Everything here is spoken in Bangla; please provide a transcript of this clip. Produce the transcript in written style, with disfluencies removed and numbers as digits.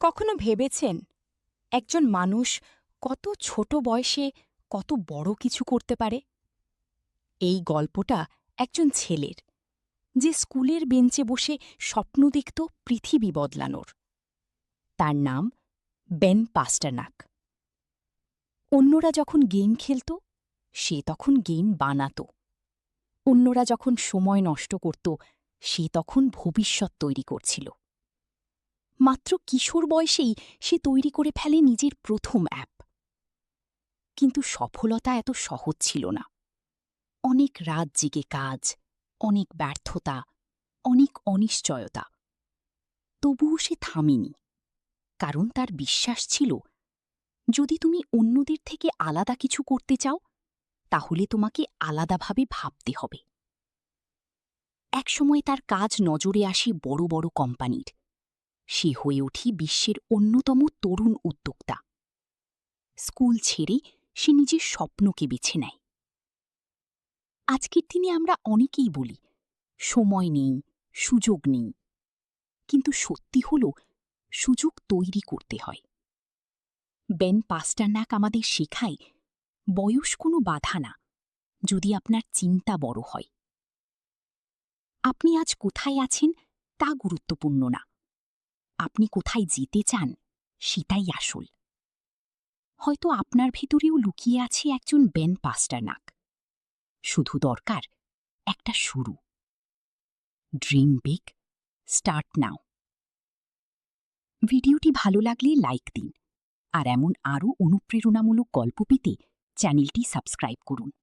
কখনো ভেবেছেন একজন মানুষ কত ছোট বয়সে কত বড় কিছু করতে পারে? এই গল্পটা একজন ছেলের, যে স্কুলের বেঞ্চে বসে স্বপ্ন দেখত পৃথিবী বদলানোর। তার নাম বেন পাস্টারনাক। অন্যরা যখন গেম খেলত, সে তখন গেম বানাত। অন্যরা যখন সময় নষ্ট করত, সে তখন ভবিষ্যৎ তৈরি করছিল। মাত্র কিশোর বয়সেই সে তৈরি করে ফেলে নিজের প্রথম অ্যাপ। কিন্তু সফলতা এত সহজ ছিল না। অনেক রাত জেগে কাজ, অনেক ব্যর্থতা, অনেক অনিশ্চয়তা। তবুও সে থামেনি, কারণ তার বিশ্বাস ছিল, যদি তুমি অন্যদের থেকে আলাদা কিছু করতে চাও, তাহলে তোমাকে আলাদাভাবে ভাবতে হবে। একসময় তার কাজ নজরে আসে বড় বড় কোম্পানির। সে হয়ে ওঠে বিশ্বের অন্যতম তরুণ উদ্যোক্তা। স্কুল ছেড়ে সে নিজের স্বপ্নকে বেছে নেয়। আজকের দিনে আমরা অনেকেই বলি, সময় নেই, সুযোগ নেই। কিন্তু সত্যি হল, সুযোগ তৈরি করতে হয়। বেন পাস্টারনাক আমাদের শেখায়, বয়স কোনো বাধা না, যদি আপনার চিন্তা বড় হয়। আপনি আজ কোথায় আছেন তা গুরুত্বপূর্ণ না, আপনি কোথায় যেতে চান সেটাই আসল। হয়তো আপনার ভেতরেও লুকিয়ে আছে একজন বেন পাস্টারনাক। শুধু দরকার একটা শুরু। Dream big, start now. ভিডিওটি ভালো লাগলে লাইক দিন, আর এমন আরও অনুপ্রেরণামূলক গল্প পেতে চ্যানেলটি সাবস্ক্রাইব করুন।